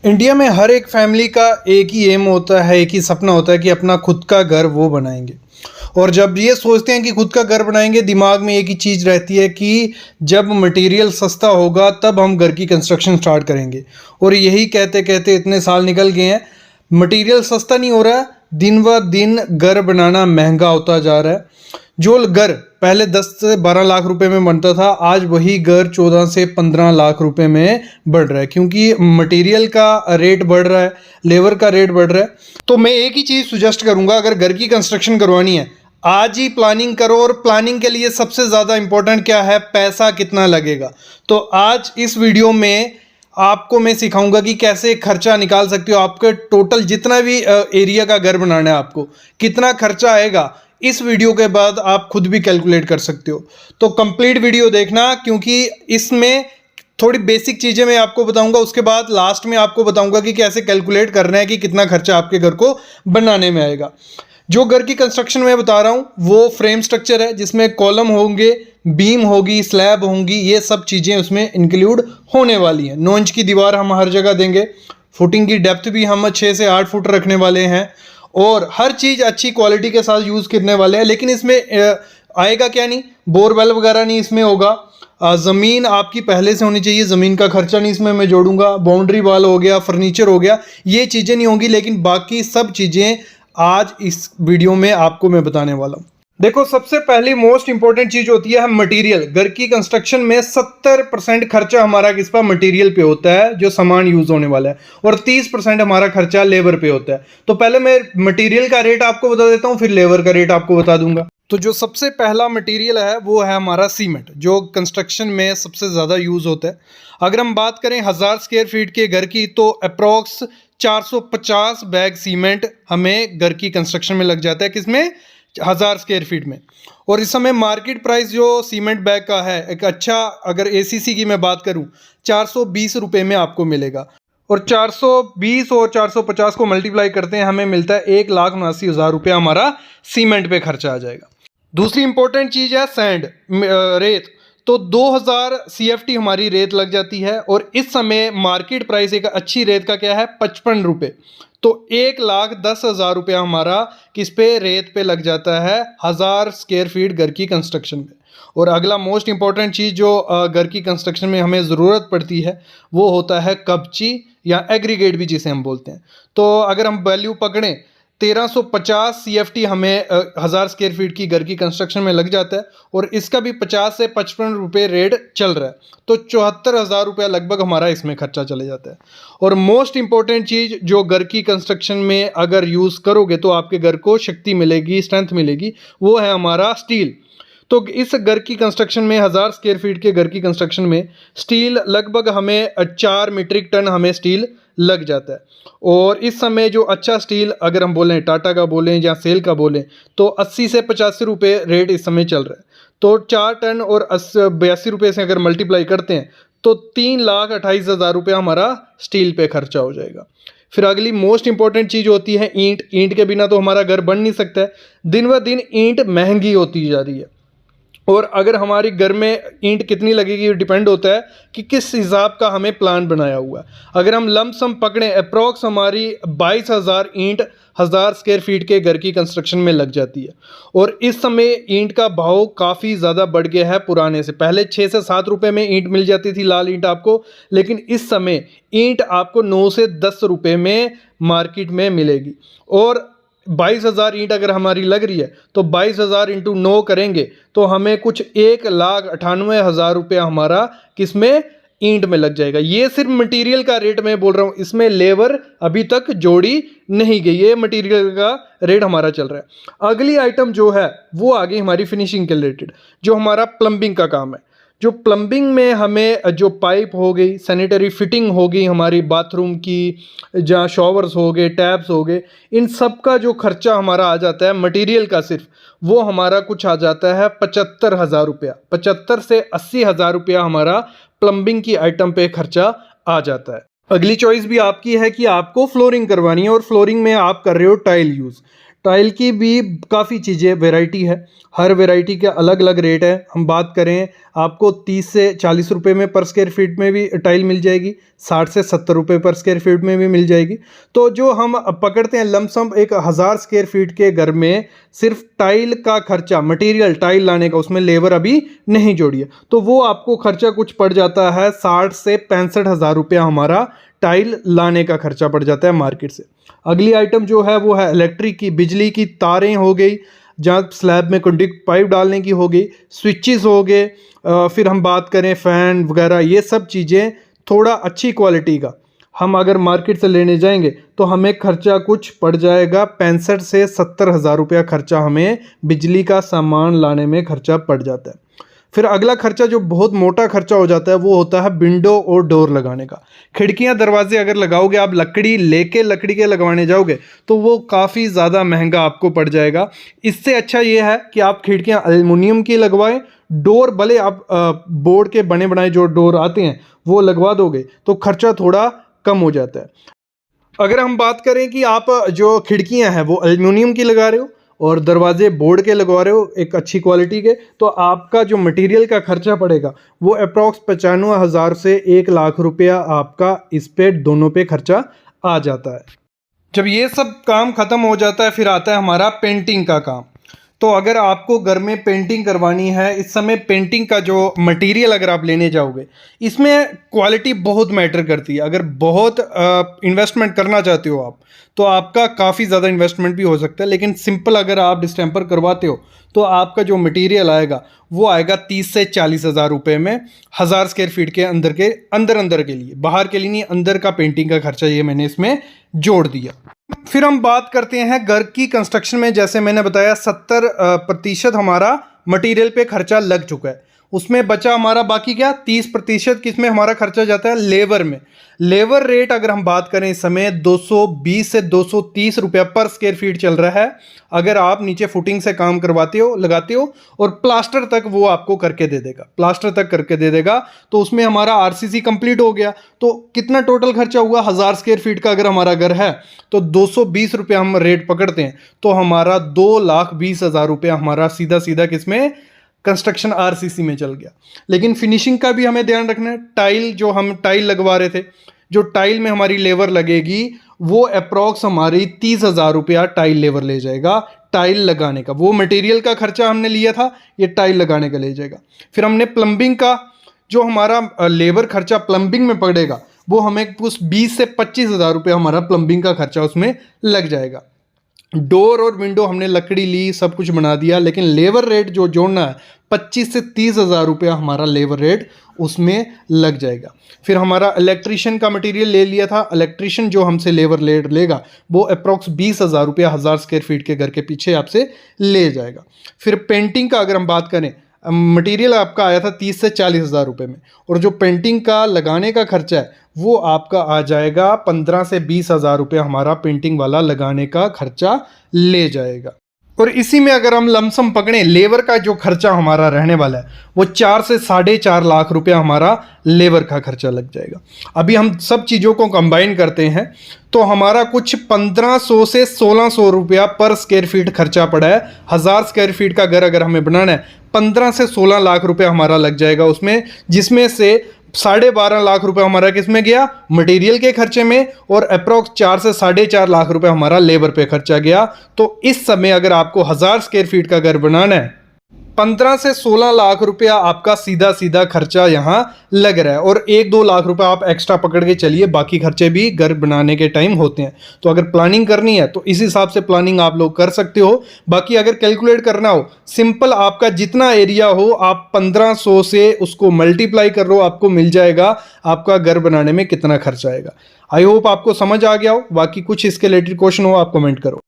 India में हर एक family का एक ही एम होता है, एक ही सपना होता है कि अपना खुद का घर वो बनाएंगे। और जब ये सोचते हैं कि खुद का घर बनाएंगे, दिमाग में एक ही चीज़ रहती है कि जब मटेरियल सस्ता होगा तब हम घर की कंस्ट्रक्शन स्टार्ट करेंगे। और यही कहते कहते इतने साल निकल गए हैं, मटेरियल सस्ता नहीं हो रहा है, दिन व दिन घर बनाना महंगा होता जा रहा है। जो घर पहले 10 से 12 लाख रुपए में बनता था, आज वही घर 14 से 15 लाख रुपए में बढ़ रहा है, क्योंकि मटेरियल का रेट बढ़ रहा है, लेबर का रेट बढ़ रहा है। तो मैं एक ही चीज़ सुजेस्ट करूंगा, अगर घर की कंस्ट्रक्शन करवानी है आज ही प्लानिंग करो। और प्लानिंग के लिए सबसे ज़्यादा इंपॉर्टेंट क्या है, पैसा कितना लगेगा। तो आज इस वीडियो में आपको मैं सिखाऊंगा कि कैसे खर्चा निकाल सकते हो। आपके टोटल जितना भी एरिया का घर बनाना है, आपको कितना खर्चा आएगा, इस वीडियो के बाद आप खुद भी कैलकुलेट कर सकते हो। तो कंप्लीट वीडियो देखना, क्योंकि इसमें थोड़ी बेसिक चीज़ें मैं आपको बताऊंगा, उसके बाद लास्ट में आपको बताऊंगा कि कैसे कैलकुलेट करना है कि कितना खर्चा आपके घर को बनाने में आएगा। जो घर की कंस्ट्रक्शन में बता रहा हूँ वो फ्रेम स्ट्रक्चर है, जिसमें कॉलम होंगे, बीम होगी, स्लैब होंगी, ये सब चीज़ें उसमें इंक्लूड होने वाली हैं। 9 इंच की दीवार हम हर जगह देंगे, फुटिंग की डेप्थ भी हम 6 से 8 फुट रखने वाले हैं, और हर चीज़ अच्छी क्वालिटी के साथ यूज़ करने वाले हैं। लेकिन इसमें आएगा क्या नहीं, बोरवेल वगैरह नहीं इसमें होगा। ज़मीन आपकी पहले से होनी चाहिए, ज़मीन का खर्चा नहीं इसमें मैं जोड़ूंगा। बाउंड्री वाल हो गया, फर्नीचर हो गया, ये चीज़ें नहीं होंगी। लेकिन बाकी सब चीज़ें आज इस वीडियो में आपको मैं बताने वाला हूँ। देखो, सबसे पहली मोस्ट इंपॉर्टेंट चीज होती है मटेरियल। घर की कंस्ट्रक्शन में 70% खर्चा हमारा किस पर, मटेरियल पे होता है, जो सामान यूज होने वाला है, और 30% हमारा खर्चा लेबर पे होता है। तो पहले मैं मटेरियल का रेट आपको बता देता हूँ, फिर लेबर का रेट आपको बता दूंगा। तो जो सबसे पहला मटेरियल है वो है हमारा सीमेंट, जो कंस्ट्रक्शन में सबसे ज़्यादा यूज़ होता है। अगर हम बात करें 1000 स्क्वायर फीट के घर की, तो अप्रॉक्स 450 बैग सीमेंट हमें घर की कंस्ट्रक्शन में लग जाता है, किसमें, 1000 स्क्वायर फीट में। और इस समय मार्केट प्राइस जो सीमेंट बैग का है, एक अच्छा, अगर एसीसी की मैं बात करूं, 420 रुपये में आपको मिलेगा। और 420 और 450 को मल्टीप्लाई करते हैं, हमें मिलता है 1,79,000 रुपया हमारा सीमेंट पे खर्चा आ जाएगा। दूसरी इंपॉर्टेंट चीज़ है सैंड, रेत। तो 2000 CFT हमारी रेत लग जाती है, और इस समय मार्केट प्राइस एक अच्छी रेत का क्या है, 55 रुपये। तो 1,10,000 रुपया हमारा किस पे, रेत पे लग जाता है 1000 स्क्वायर फीट घर की कंस्ट्रक्शन में। और अगला मोस्ट इंपॉर्टेंट चीज़ जो घर की कंस्ट्रक्शन में हमें ज़रूरत पड़ती है, वो होता है कपची या एग्रीगेट भी जिसे हम बोलते हैं। तो अगर हम वैल्यू पकड़ें, 1350 CFT हमें 1000 स्क्वायर फीट की घर की कंस्ट्रक्शन में लग जाता है, और इसका भी 50 से 55 रुपये रेट चल रहा है। तो 74,000 रुपया लगभग हमारा इसमें खर्चा चले जाता है। और मोस्ट इंपॉर्टेंट चीज़ जो घर की कंस्ट्रक्शन में अगर यूज़ करोगे तो आपके घर को शक्ति मिलेगी, स्ट्रेंथ मिलेगी, वो है हमारा स्टील। तो इस घर की कंस्ट्रक्शन में 1000 स्क्वायर फीट के घर की कंस्ट्रक्शन में स्टील लगभग हमें 4 मीट्रिक टन हमें स्टील लग जाता है। और इस समय जो अच्छा स्टील अगर हम बोलें, टाटा का बोलें या सेल का बोलें, तो 80 से 85 रुपये रेट इस समय चल रहा है। तो 4 टन और 82 रुपये से अगर मल्टीप्लाई करते हैं तो 3,28,000 रुपया हमारा स्टील पे खर्चा हो जाएगा। फिर अगली मोस्ट इंपॉर्टेंट चीज़ होती है ईंट। ईंट के बिना तो हमारा घर बन नहीं सकता है। दिन ब दिन ईंट महंगी होती जा रही है, और अगर हमारी घर में ईंट कितनी लगेगी डिपेंड होता है कि किस हिसाब का हमें प्लान बनाया हुआ है। अगर हम लमसम पकड़ें, अप्रॉक्स हमारी 22,000 ईंट 1000 स्क्वायर फीट के घर की कंस्ट्रक्शन में लग जाती है। और इस समय ईंट का भाव काफ़ी ज़्यादा बढ़ गया है पुराने से। पहले 6 से 7 रुपये में ईंट मिल जाती थी, लाल ईंट आपको, लेकिन इस समय ईंट आपको 9 से 10 रुपये में मार्केट में मिलेगी। और 22,000 ईंट अगर हमारी लग रही है, तो 22,000 इंटू 9 करेंगे तो हमें कुछ 1,98,000 रुपया हमारा किसमें, ईंट में लग जाएगा। ये सिर्फ मटेरियल का रेट मैं बोल रहा हूँ, इसमें लेबर अभी तक जोड़ी नहीं गई, ये मटेरियल का रेट हमारा चल रहा है। अगली आइटम जो है वो आ गई हमारी फिनिशिंग के रिलेटेड, जो हमारा प्लम्बिंग का काम है। जो प्लम्बिंग में हमें जो पाइप हो गई, सैनिटरी फिटिंग हो गई हमारी बाथरूम की, जहाँ शॉवर्स हो गए, टैप्स हो गए, इन सब का जो खर्चा हमारा आ जाता है मटेरियल का सिर्फ, वो हमारा कुछ आ जाता है 75,000 रुपया। 75 से 80,000 रुपया हमारा प्लम्बिंग की आइटम पे खर्चा आ जाता है। अगली चॉइस भी आपकी है कि आपको फ्लोरिंग करवानी है, और फ्लोरिंग में आप कर रहे हो टाइल यूज़। टाइल की भी काफ़ी चीज़ें वैरायटी है, हर वैरायटी के अलग अलग रेट है। हम बात करें आपको 30 से 40 रुपए में पर स्क्वायर फीट में भी टाइल मिल जाएगी, 60 से 70 रुपए पर स्क्वायर फीट में भी मिल जाएगी। तो जो हम पकड़ते हैं लमसम एक 1000 स्क्वायर फीट के घर में सिर्फ टाइल का खर्चा, मटेरियल टाइल लाने का, उसमें लेबर अभी नहीं जोड़िए, तो वो आपको खर्चा कुछ पड़ जाता है 60 से 65 हज़ार रुपया हमारा टाइल लाने का खर्चा पड़ जाता है मार्केट से। अगली आइटम जो है वो है इलेक्ट्रिक की, बिजली की तारें हो गई, जहाँ स्लैब में कंडक्ट पाइप डालने की हो गई, स्विचेस हो गए, फिर हम बात करें फ़ैन वगैरह, ये सब चीज़ें थोड़ा अच्छी क्वालिटी का हम अगर मार्केट से लेने जाएंगे तो हमें खर्चा कुछ पड़ जाएगा 65 से 70 हज़ार रुपया खर्चा हमें बिजली का सामान लाने में खर्चा पड़ जाता है। फिर अगला खर्चा जो बहुत मोटा खर्चा हो जाता है वो होता है विंडो और डोर लगाने का। खिड़कियां दरवाजे अगर लगाओगे आप, लकड़ी लेके लकड़ी के लगवाने जाओगे तो वो काफ़ी ज़्यादा महंगा आपको पड़ जाएगा। इससे अच्छा ये है कि आप खिड़कियां एल्युमिनियम की लगवाएं, डोर भले आप बोर्ड के बने बनाए जो डोर आते हैं वो लगवा दोगे तो खर्चा थोड़ा कम हो जाता है। अगर हम बात करें कि आप जो खिड़कियां हैं वो एल्युमिनियम की लगा रहे हो और दरवाजे बोर्ड के लगवा रहे हो एक अच्छी क्वालिटी के, तो आपका जो मटेरियल का खर्चा पड़ेगा वो अप्रॉक्स 95,000 से 1,00,000 रुपया आपका इस पे दोनों पे खर्चा आ जाता है। जब ये सब काम ख़त्म हो जाता है फिर आता है हमारा पेंटिंग का काम। तो अगर आपको घर में पेंटिंग करवानी है, इस समय पेंटिंग का जो मटेरियल अगर आप लेने जाओगे इसमें क्वालिटी बहुत मैटर करती है। अगर बहुत इन्वेस्टमेंट करना चाहते हो आप तो आपका काफ़ी ज़्यादा इन्वेस्टमेंट भी हो सकता है, लेकिन सिंपल अगर आप डिस्टेंपर करवाते हो तो आपका जो मटेरियल आएगा वो आएगा 30 से 40 हज़ार रुपये में 1000 स्क्वायर फीट के अंदर के लिए, बाहर के लिए नहीं, अंदर का पेंटिंग का खर्चा ये मैंने इसमें जोड़ दिया। फिर हम बात करते हैं घर की कंस्ट्रक्शन में, जैसे मैंने बताया 70% हमारा मटेरियल पे खर्चा लग चुका है, उसमें बचा हमारा बाकी क्या 30% किसमें हमारा खर्चा जाता है लेबर में। लेबर रेट अगर हम बात करें इस समय 220 से 230 रुपया पर स्क्वायर फीट चल रहा है। अगर आप नीचे फुटिंग से काम करवाते हो, लगाते हो और प्लास्टर तक वो आपको करके दे देगा, प्लास्टर तक करके दे देगा, तो उसमें हमारा आरसीसी कंप्लीट हो गया। तो कितना टोटल खर्चा हुआ 1000 स्क्वायर फीट का अगर हमारा घर है तो 220 रुपया हम रेट पकड़ते हैं तो हमारा 2,20,000 रुपया हमारा सीधा सीधा किसमें कंस्ट्रक्शन आरसीसी में चल गया। लेकिन फिनिशिंग का भी हमें ध्यान रखना है। टाइल जो हम टाइल लगवा रहे थे, जो टाइल में हमारी लेबर लगेगी वो अप्रॉक्स हमारी 30,000 रुपया टाइल लेबर ले जाएगा। टाइल लगाने का वो मटेरियल का खर्चा हमने लिया था, ये टाइल लगाने का ले जाएगा। फिर हमने प्लम्बिंग का जो हमारा लेबर खर्चा प्लम्बिंग में पड़ेगा वो हमें कुछ 20 से 25,000 रुपया हमारा प्लम्बिंग का खर्चा उसमें लग जाएगा। डोर और विंडो हमने लकड़ी ली, सब कुछ बना दिया, लेकिन लेबर रेट जो जोड़ना है 25 से 30,000 रुपया हमारा लेबर रेट उसमें लग जाएगा। फिर हमारा इलेक्ट्रीशियन का मटेरियल ले लिया था, इलेक्ट्रीशियन जो हमसे लेबर रेट लेगा वो अप्रॉक्स 20,000 रुपया 1000 स्क्वायर फीट के घर के पीछे आपसे ले जाएगा। फिर पेंटिंग का अगर हम बात करें, मटेरियल आपका आया था 30 से 40,000 रुपये में, और जो पेंटिंग का लगाने का खर्चा है वो आपका आ जाएगा 15 से 20,000 रुपये हमारा पेंटिंग वाला लगाने का खर्चा ले जाएगा। और इसी में अगर हम लमसम पकड़ें लेबर का जो खर्चा हमारा रहने वाला है वो 4 से 4.5 लाख रुपया हमारा लेबर का खर्चा लग जाएगा। अभी हम सब चीज़ों को कंबाइन करते हैं तो हमारा कुछ 1500 से 1600 रुपया पर स्क्वायर फीट खर्चा पड़ा है। 1000 स्क्वायर फीट का घर अगर हमें बनाना है 15 से 16 लाख रुपया हमारा लग जाएगा उसमें, जिसमें से 12.5 लाख रुपए हमारा किस में गया मटेरियल के खर्चे में, और अप्रॉक्स 4 से 4.5 लाख रुपए हमारा लेबर पे खर्चा गया। तो इस समय अगर आपको 1000 स्क्वायर फीट का घर बनाना है 15 से 16 लाख रुपया आपका सीधा सीधा खर्चा यहाँ लग रहा है, और 1-2 लाख रुपया आप एक्स्ट्रा पकड़ के चलिए, बाकी खर्चे भी घर बनाने के टाइम होते हैं। तो अगर प्लानिंग करनी है तो इस हिसाब से प्लानिंग आप लोग कर सकते हो। बाकी अगर कैलकुलेट करना हो सिंपल, आपका जितना एरिया हो आप 1500 से उसको मल्टीप्लाई कर लो, आपको मिल जाएगा आपका घर बनाने में कितना खर्चा आएगा। आई होप आपको समझ आ गया हो। बाकी कुछ इसके रिलेटेड क्वेश्चन हो आप कमेंट करो।